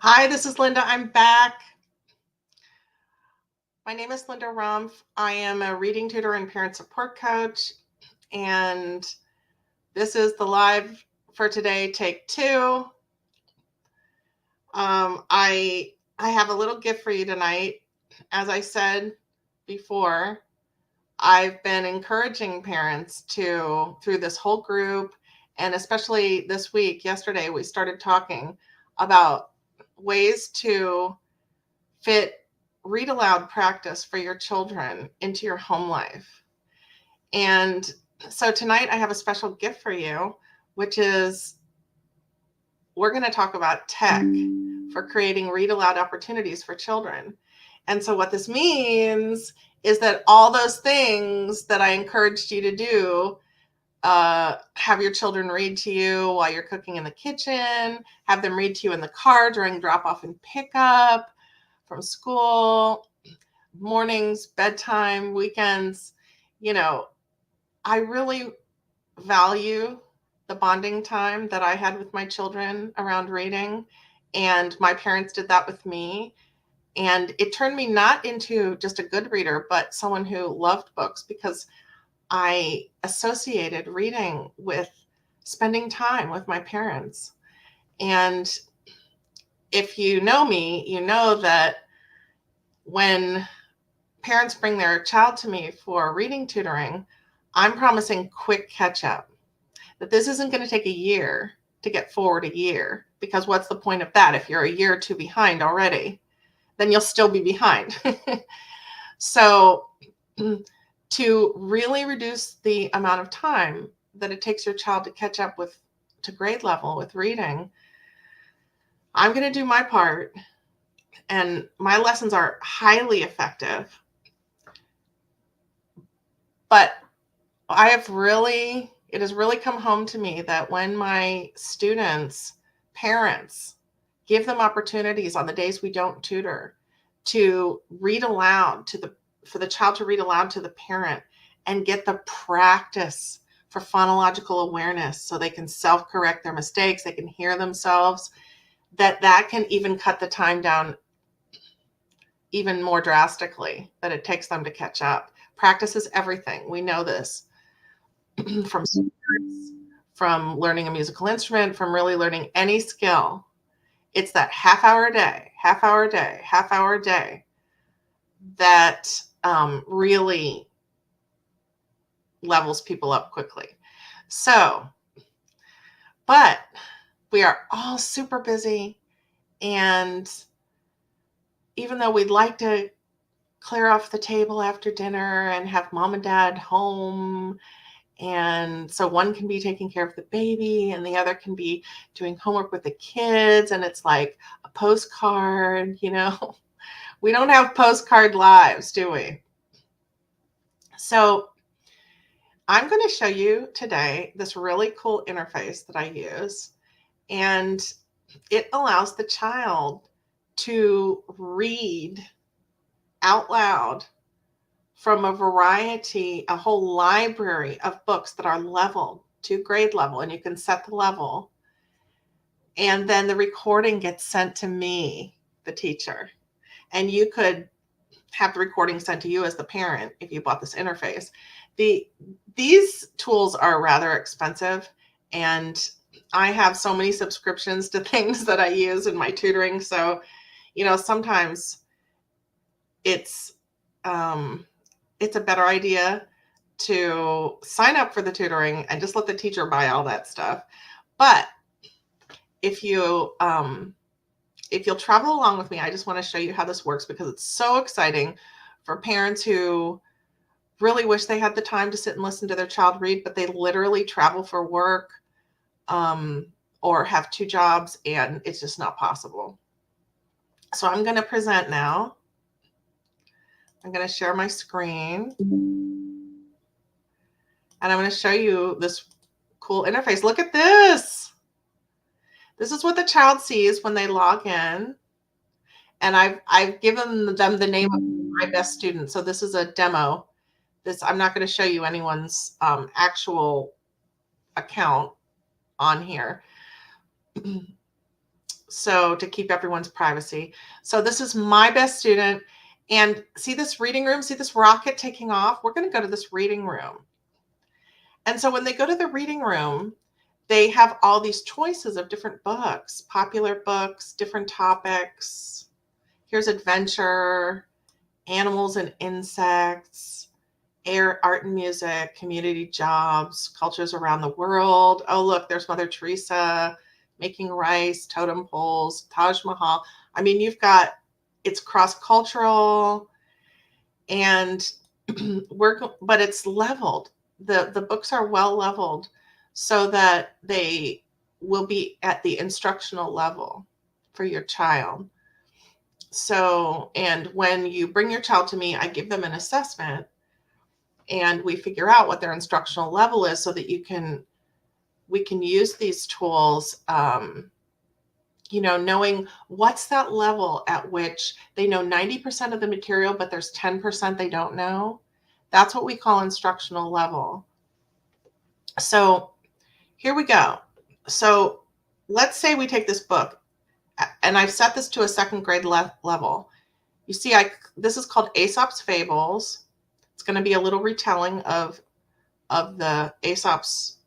Hi, this is Linda. I'm back. My name is Linda Rumpf. I am a reading tutor and parent support coach, and this is the live for today, take two. I have a little gift for you tonight. As I said before, I've been encouraging parents through this whole group, and especially this week, yesterday, we started talking about ways to fit read aloud practice for your children into your home life. And so tonight I have a special gift for you, which is we're going to talk about tech for creating read aloud opportunities for children. And so what this means is that all those things that I encouraged you to do, have your children read to you while you're cooking in the kitchen, have them read to you in the car during drop off and pickup from school, mornings, bedtime, weekends, I really value the bonding time that I had with my children around reading. And my parents did that with me. And it turned me not into just a good reader, but someone who loved books, because I associated reading with spending time with my parents. And if you know me, you know that when parents bring their child to me for reading tutoring, I'm promising quick catch up. That this isn't going to take a year to get forward a year, because what's the point of that? If you're a year or two behind already, then you'll still be behind. So to really reduce the amount of time that it takes your child to catch up to grade level with reading, I'm going to do my part. And my lessons are highly effective. But it has really come home to me that when my students' parents give them opportunities on the days we don't tutor to read aloud for the child to read aloud to the parent and get the practice for phonological awareness so they can self-correct their mistakes, they can hear themselves, that can even cut the time down even more drastically that it takes them to catch up. Practice is everything. We know this. From sports, from learning a musical instrument, from really learning any skill. It's that half hour a day that really levels people up quickly. So, but we are all super busy, and even though we'd like to clear off the table after dinner and have mom and dad home, and so one can be taking care of the baby and the other can be doing homework with the kids, and it's like a postcard, we don't have postcard lives, do we? So I'm going to show you today this really cool interface that I use, and it allows the child to read out loud from a whole library of books that are leveled to grade level, and you can set the level. And then the recording gets sent to me, the teacher. And you could have the recording sent to you as the parent if you bought this interface. These tools are rather expensive, and I have so many subscriptions to things that I use in my tutoring. So, sometimes it's a better idea to sign up for the tutoring and just let the teacher buy all that stuff. But if you'll travel along with me, I just want to show you how this works, because it's so exciting for parents who really wish they had the time to sit and listen to their child read, but they literally travel for work or have two jobs, and it's just not possible. So I'm going to present now. I'm going to share my screen, and I'm going to show you this cool interface. Look at this. This is what the child sees when they log in. And I've given them the name of my best student. So this is a demo. I'm not going to show you anyone's actual account on here. So to keep everyone's privacy. So this is my best student. And see this reading room? See this rocket taking off? We're going to go to this reading room. And so when they go to the reading room, they have all these choices of different books, popular books, different topics. Here's adventure, animals and insects, air, art and music, community jobs, cultures around the world. Oh, look, there's Mother Teresa, making rice, totem poles, Taj Mahal. I mean, it's cross-cultural, and but it's leveled. The books are well leveled so that they will be at the instructional level for your child. So, and when you bring your child to me, I give them an assessment and we figure out what their instructional level is so that we can use these tools, knowing what's that level at which they know 90% of the material, but there's 10% they don't know. That's what we call instructional level. So here we go. So let's say we take this book, and I've set this to a second grade level. You see, this is called Aesop's Fables. It's going to be a little retelling of the Aesop's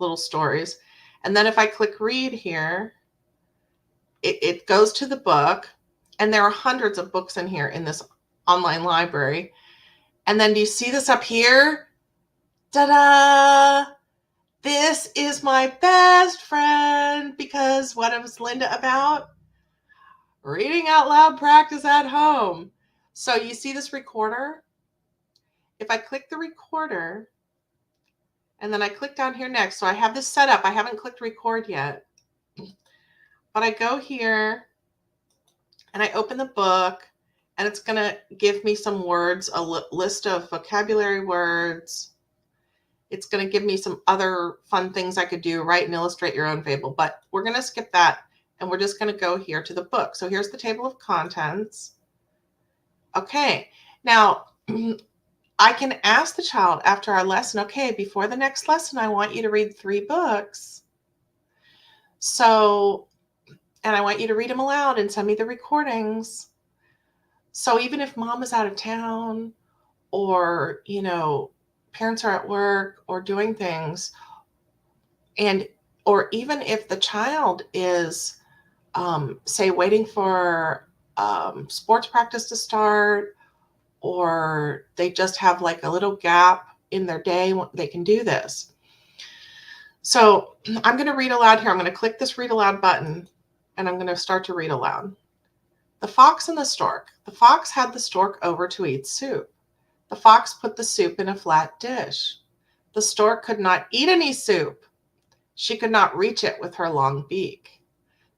little stories. And then if I click read here, it goes to the book, and there are hundreds of books in here in this online library. And then do you see this up here? Ta-da! This is my best friend, because what was Linda about? Reading out loud practice at home. So you see this recorder? If I click the recorder, and then I click down here next, so I have this set up. I haven't clicked record yet. But I go here, and I open the book, and it's going to give me some words, a list of vocabulary words. It's going to give me some other fun things I could do, write and illustrate your own fable. But we're going to skip that, and we're just going to go here to the book. So here's the table of contents. Okay, now I can ask the child after our lesson, okay, before the next lesson, I want you to read 3 books. So, and I want you to read them aloud and send me the recordings. So even if mom is out of town, or, parents are at work or doing things, or even if the child is, say, waiting for sports practice to start, or they just have like a little gap in their day, they can do this. So I'm going to read aloud here. I'm going to click this read aloud button, and I'm going to start to read aloud. The fox and the stork. The fox had the stork over to eat soup. The fox put the soup in a flat dish. The stork could not eat any soup. She could not reach it with her long beak.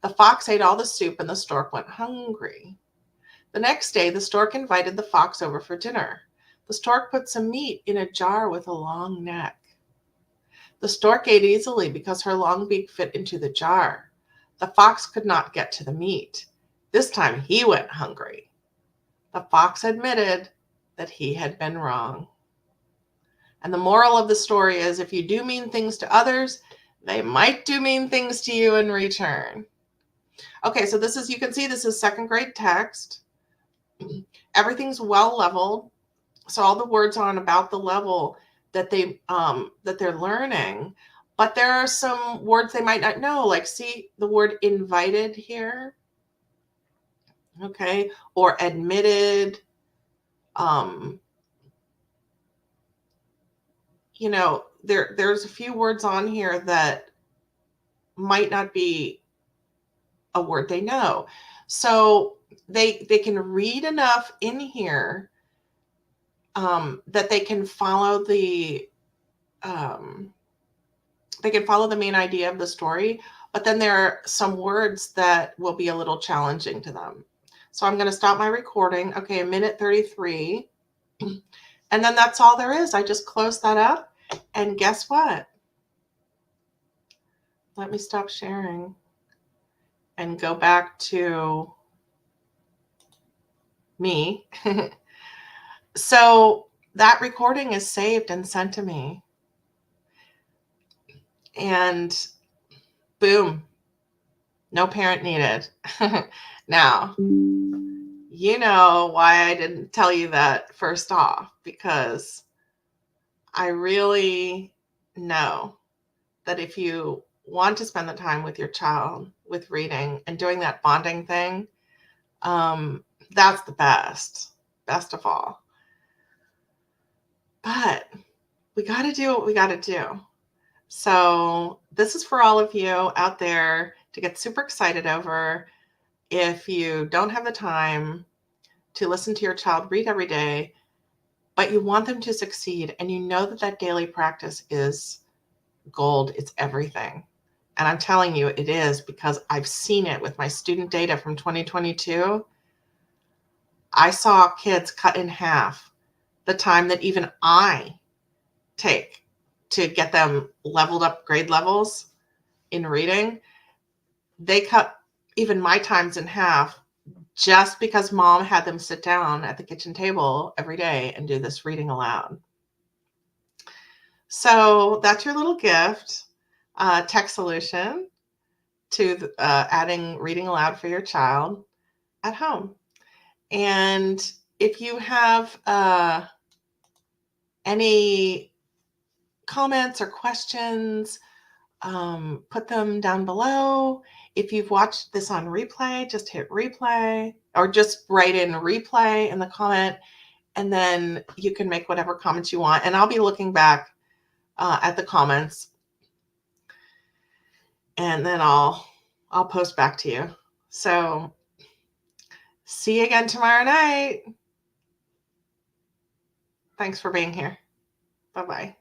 The fox ate all the soup, and the stork went hungry. The next day, the stork invited the fox over for dinner. The stork put some meat in a jar with a long neck. The stork ate easily because her long beak fit into the jar. The fox could not get to the meat. This time he went hungry. The fox admitted that he had been wrong. And the moral of the story is, if you do mean things to others, they might do mean things to you in return. Okay, so this is, you can see this is second grade text. Everything's well leveled. So all the words are on about the level that they're learning. But there are some words they might not know, like see the word invited here. Okay, or admitted. There's a few words on here that might not be a word they know. So they can read enough in here that they can follow the main idea of the story. But then there are some words that will be a little challenging to them. So I'm going to stop my recording. Okay, 1:33. And then that's all there is. I just closed that up. And guess what? Let me stop sharing and go back to me. So that recording is saved and sent to me. And boom, No parent needed. Now, you know why I didn't tell you that first off, because I really know that if you want to spend the time with your child with reading and doing that bonding thing, that's the best of all. But we got to do what we got to do. So this is for all of you out there to get super excited over. If you don't have the time to listen to your child read every day, but you want them to succeed, and you know that that daily practice is gold, it's everything. And I'm telling you, it is, because I've seen it with my student data from 2022. I saw kids cut in half the time that even I take to get them leveled up grade levels in reading. They cut even my times in half just because mom had them sit down at the kitchen table every day and do this reading aloud. So that's your little gift, tech solution to adding reading aloud for your child at home. And if you have any comments or questions, put them down below. If you've watched this on replay, just hit replay, or just write in replay in the comment, and then you can make whatever comments you want. And I'll be looking back at the comments, and then I'll post back to you. So see you again tomorrow night. Thanks for being here. Bye-bye.